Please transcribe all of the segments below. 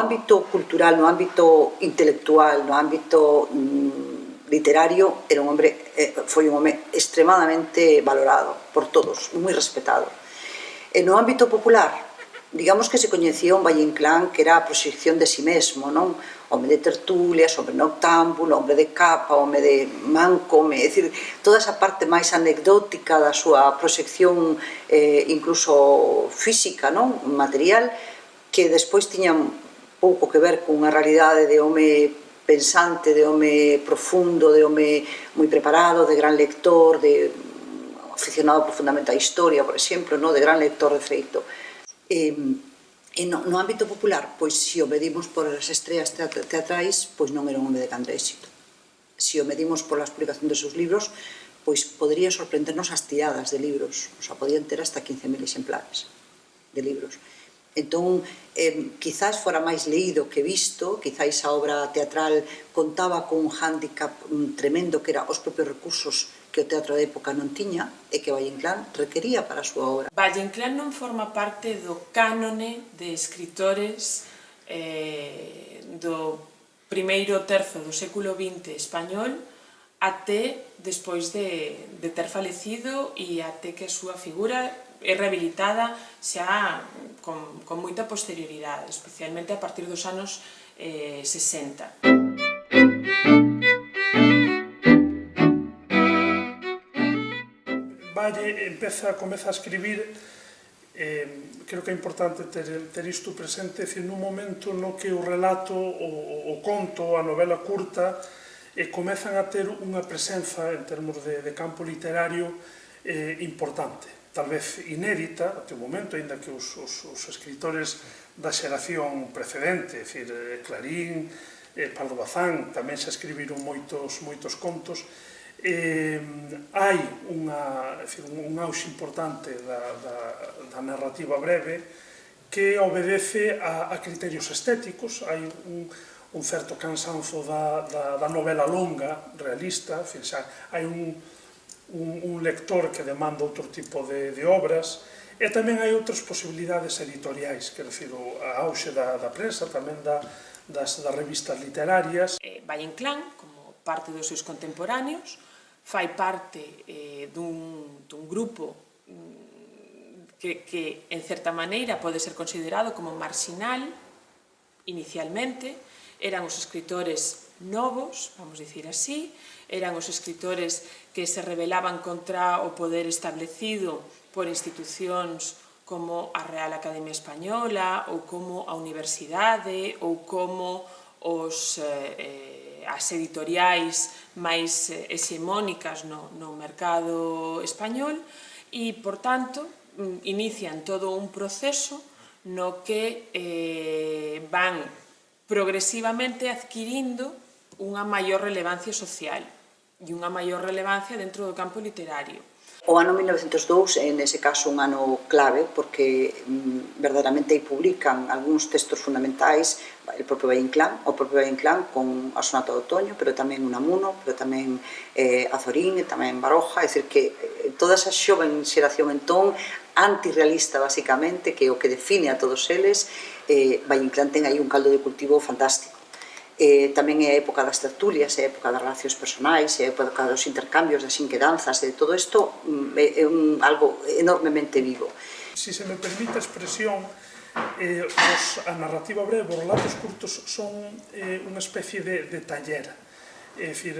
ámbito cultural, no ámbito intelectual, no ámbito literario, era un hombre, foi un home extremadamente valorado por todos, moi respetado. E no ámbito popular, digamos que se coñecía un Valle Inclán que era a proxección de si mesmo, non? Home de tertulias, home noctámbulo, home de capa, home de manco, é dicir, toda esa parte máis anecdótica da súa proxección incluso física, non? Material, que despois tiñan pouco que ver cunha realidade de home pensante, de home profundo, de home moi preparado, de gran lector, de aficionado profundamente á historia, por exemplo, de gran lector de feito. E no ámbito popular, pois se o medimos por as estreas teatrais, pois non era un home de grande éxito. Se o medimos polas publicacións dos seus libros, pois podería sorprendernos as tiradas de libros, o sea, podían ter hasta 15.000 exemplares de libros. Entón, quizás fora máis leído que visto, quizás a obra teatral contaba con un hándicap tremendo que era os propios recursos que o teatro de época non tiña e que Valle Inclán requería para a súa obra. Valle Inclán non forma parte do cánone de escritores do primeiro terzo do século XX español até despois de ter falecido e até que a súa figura é rehabilitada xa con moita posterioridade, especialmente a partir dos anos 60. Valle comeza a escribir, creo que é importante ter isto presente, nun momento no que o relato, o conto, a novela curta, comezan a ter unha presenza en termos de campo literario importante, tal vez inédita até o momento, aínda que os escritores da xeración precedente, Clarín, Pardo Bazán, tamén xa escribiron moitos contos. Hai un auxe importante da narrativa breve que obedece a criterios estéticos. Hai un certo cansanzo da novela longa, realista, hai un lector que demanda outro tipo de obras, e tamén hai outras posibilidades editoriais, quer dizer, a auxe da prensa, tamén das revistas literarias. Valle Inclán, como parte dos seus contemporáneos, fai parte dun grupo que, en certa maneira, pode ser considerado como marxinal, inicialmente. Eran os escritores novos, vamos dicir así, eran os escritores que se rebelaban contra o poder establecido por institucións como a Real Academia Española ou como a Universidade ou como as editoriais máis hexemónicas no mercado español e, por tanto, inician todo un proceso no que van progresivamente adquirindo unha maior relevancia social e unha maior relevancia dentro do campo literario. O ano 1902 é, nese caso, un ano clave, porque verdadeiramente aí publican algúns textos fundamentais, o propio Valle Inclán con a Sonata de Outoño, pero tamén Unamuno, pero tamén Azorín e tamén Baroja, é dicir, que toda esa xoven xeración entón, antirrealista, basicamente, que é o que define a todos eles, Valle Inclán ten aí un caldo de cultivo fantástico. Tamén é a época das tertulias, é a época das relacións personais, é a época dos intercambios, das inquedanzas, de todo isto é algo enormemente vivo. Si se me permite a expresión, a narrativa breve, os relatos curtos son unha especie de taller. É dicir,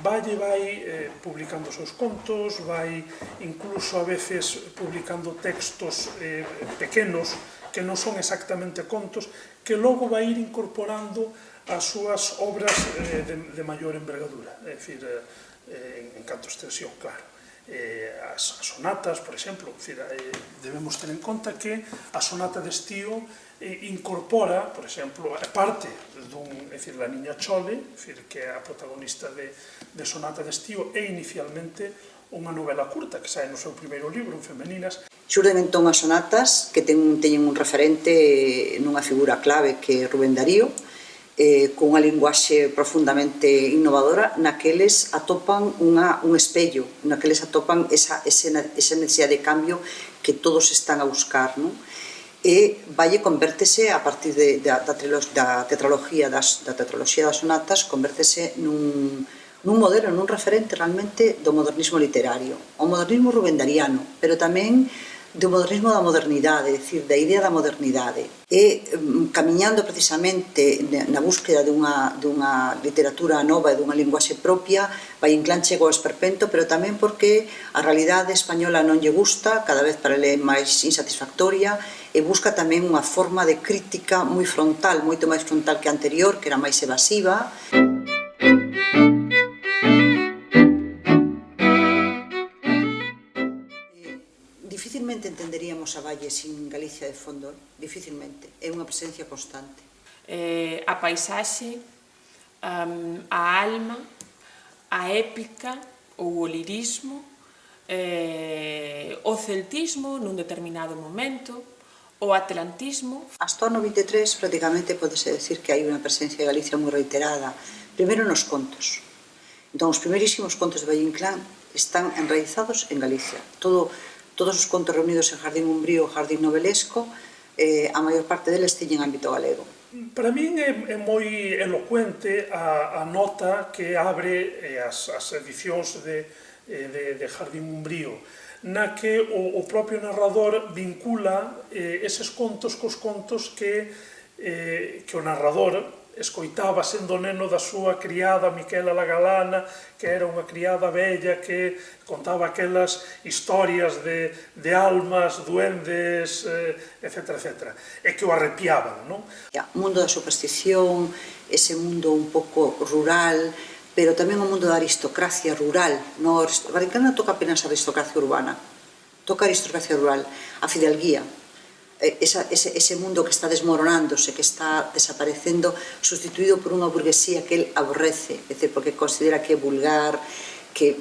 Valle vai publicando os seus contos, vai incluso a veces publicando textos pequenos que non son exactamente contos, que logo vai ir incorporando as súas obras de maior envergadura, é dicir, en canto a extensión, claro. As sonatas, por exemplo, debemos ter en conta que a sonata de Estío incorpora, por exemplo, parte dun, é dicir, la Niña Chole, que é a protagonista de Sonata de Estío, é inicialmente unha novela curta que sae no seu primeiro libro, en Femeninas. Xurden entón as sonatas que teñen un referente nunha figura clave que é Rubén Darío, con unha linguaxe profundamente innovadora, naqueles atopan un espello, naqueles atopan esa necesidade de cambio que todos están a buscar, non? e valle convértese a partir da tetraloxía das sonatas, convértese nun modelo, nun referente realmente do modernismo literario, o modernismo rubendariano, pero tamén do modernismo da modernidade, é dicir, da idea da modernidade. E camiñando precisamente na búsqueda dunha literatura nova e dunha linguaxe propia, Valle Inclán chegou ao esperpento, pero tamén porque a realidade española non lle gusta, cada vez para ele é máis insatisfactoria, e busca tamén unha forma de crítica moi frontal, moito máis frontal que a anterior, que era máis evasiva. Dificilmente entenderíamos a Valle sin Galicia de fondo, difícilmente, é unha presencia constante. A paisaxe, a alma, a épica ou o lirismo, o celtismo nun determinado momento, o atlantismo. Hasta o ano 23 prácticamente podese decir que hai unha presencia de Galicia moi reiterada, primeiro nos contos. Entón, os primeirísimos contos de Valle Inclán están enraizados en Galicia. Todos os contos reunidos en Jardín Umbrío, Jardín Novelesco, a maior parte deles teñen ámbito galego. Para min é moi elocuente a nota que abre as edicións de Jardín Umbrío, na que o propio narrador vincula eses contos cos contos que o narrador escoitaba sendo neno da súa criada Miquela la Galana, que era unha criada vella que contaba aquelas historias de almas, duendes, etc., etc., e que o arrepiaban, non? O mundo da superstición, ese mundo un pouco rural, pero tamén o mundo da aristocracia rural. Valle Inclán non toca apenas a aristocracia urbana, toca a aristocracia rural, a fidalguía, ese mundo que está desmoronándose, que está desaparecendo, sustituído por unha burguesía que él aborrece, é dicir, porque considera que é vulgar, que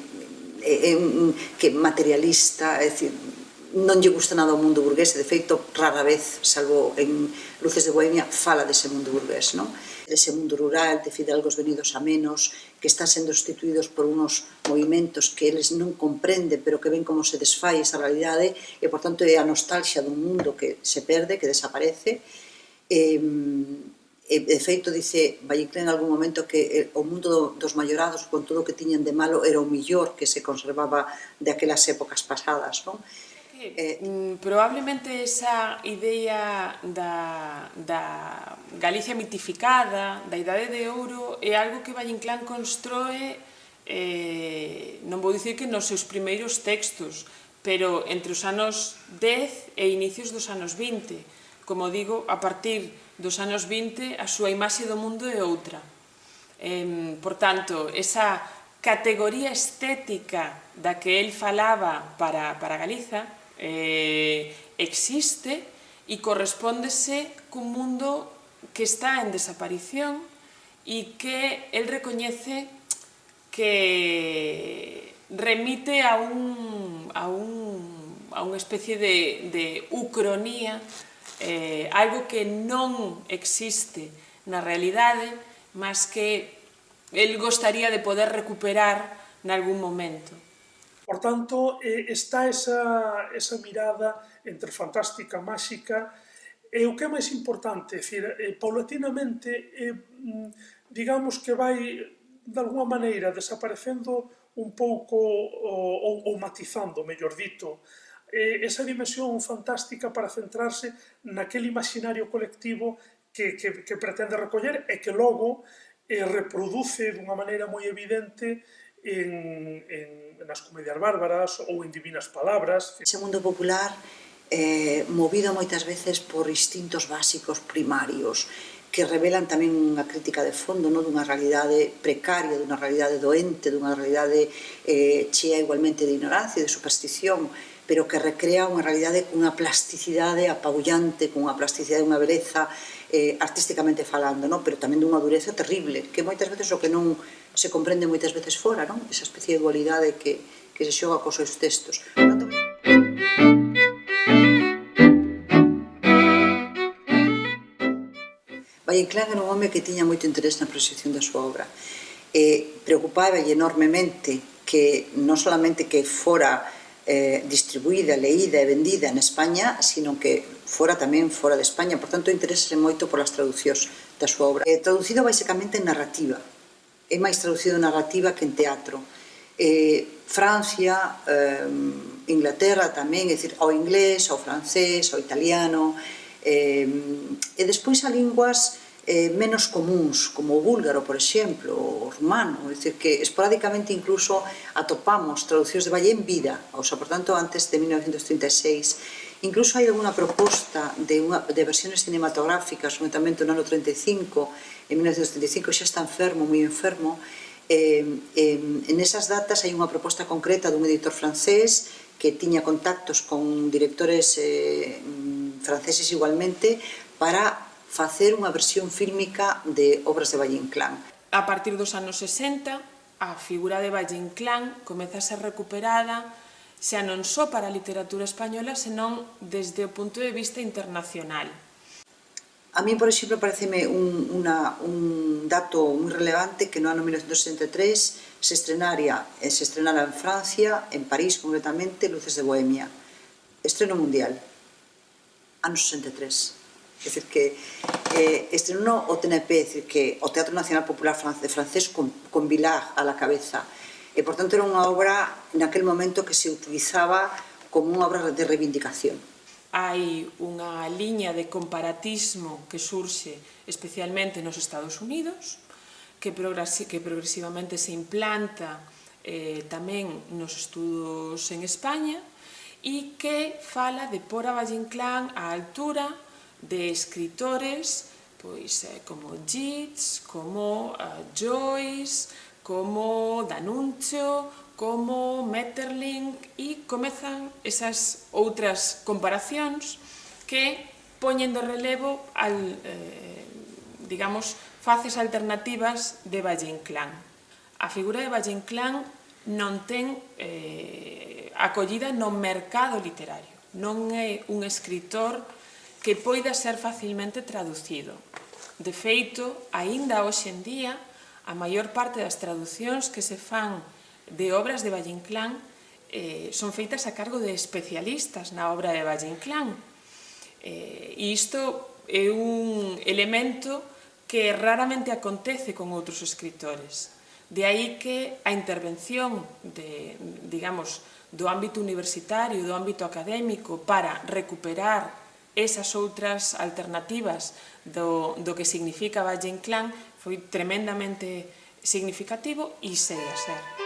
é materialista, é dicir, non lle gusta nada o mundo burgués, de feito, rara vez, salvo en Luces de Bohemia, fala dese mundo burgués, non? Dese mundo rural, de fidalgos venidos a menos, que están sendo sustituídos por unos movimentos que eles non comprenden, pero que ven como se desfai esa realidade, e, por tanto, é a nostalgia dun mundo que se perde, que desaparece. De feito, dice Valle Inclán en algún momento que o mundo dos maiorados, con todo o que tiñan de malo, era o millor que se conservaba de aquelas épocas pasadas, non? Probablemente esa idea da Galicia mitificada, da Idade de Ouro, é algo que Valle Inclán constroe, non vou dicir que nos seus primeiros textos, pero entre os anos 10 e inicios dos anos 20. Como digo, a partir dos anos 20 a súa imaxe do mundo é outra. Por tanto, esa categoría estética da que el falaba para Galiza existe e correspóndese cun mundo que está en desaparición e que el recoñece que remite a unha especie de ucronía, algo que non existe na realidade, mas que el gostaría de poder recuperar nalgún momento. Por tanto, está esa mirada entre fantástica, máxica, e o que é máis importante, é dicir, paulatinamente, digamos que vai, de alguma maneira, desaparecendo un pouco, ou matizando, mellor dito, esa dimensión fantástica para centrarse naquele imaginario colectivo que pretende recoller e que logo reproduce dunha maneira moi evidente nas comedias bárbaras ou en Divinas Palabras. Ese mundo popular movido moitas veces por instintos básicos primarios que revelan tamén unha crítica de fondo, non, dunha realidade precaria, dunha realidade doente, dunha realidade chea igualmente de ignorancia e de superstición, pero que recrea unha realidade cunha plasticidade apabullante, cunha plasticidade e unha beleza artísticamente falando, non? Pero tamén dunha dureza terrible, que moitas veces o que non se comprende moitas veces fora, non? Esa especie de dualidade que se xoga cos seus textos. Valle Inclán era un home que tiña moito interés na proxección da súa obra. Preocupáballe enormemente que non solamente que fora distribuída, leída e vendida en España, sino que fora tamén fora de España. Por tanto, interese moito polas traducións da súa obra. Traducido basicamente en narrativa. É máis traducido en narrativa que en teatro. Francia, Inglaterra tamén, é dicir, ao inglés, ao francés, ao italiano, e despois a linguas menos comuns, como o búlgaro, por exemplo, o rumano, é dicir, que esporádicamente incluso atopamos traducións de Valle en vida, ou sea, por tanto, antes de 1936. Incluso hai alguna proposta de versiones cinematográficas, notamento no ano 35, en 1935, xa está enfermo, moi enfermo. En esas datas hai unha proposta concreta dun editor francés que tiña contactos con directores franceses igualmente para facer unha versión fílmica de obras de Valle Inclán. A partir dos anos 60, a figura de Valle Inclán comeza a ser recuperada xa non só para a literatura española, senón desde o punto de vista internacional. A mí, por exemplo, pareceme un dato moi relevante que no ano 1963 se estrenara en Francia, en París concretamente, Luces de Bohemia. Estreno mundial. Ano 63. É dicir, que estrenou o TNP, é dicir, que o Teatro Nacional Popular francés con Villard a la cabeza. E, por tanto, era unha obra naquel momento que se utilizaba como unha obra de reivindicación. Hai unha liña de comparatismo que surxe especialmente nos Estados Unidos, que progresivamente se implanta tamén nos estudos en España, e que fala de pôr a Valle Inclán á altura de escritores como Yeats, como Joyce, como D'Annunzio, como Maeterlinck, e comezan esas outras comparacións que poñen de relevo digamos, faces alternativas de Valle Inclán. A figura de Valle Inclán non ten acollida no mercado literario, non é un escritor que poida ser facilmente traducido. De feito, aínda hoxe en día, a maior parte das traducións que se fan de obras de Valle Inclán son feitas a cargo de especialistas na obra de Valle Inclán. E isto é un elemento que raramente acontece con outros escritores. De aí que a intervención digamos, do ámbito universitario, do ámbito académico, para recuperar esas outras alternativas do que significa Valle Inclán foi tremendamente significativo e segue a ser.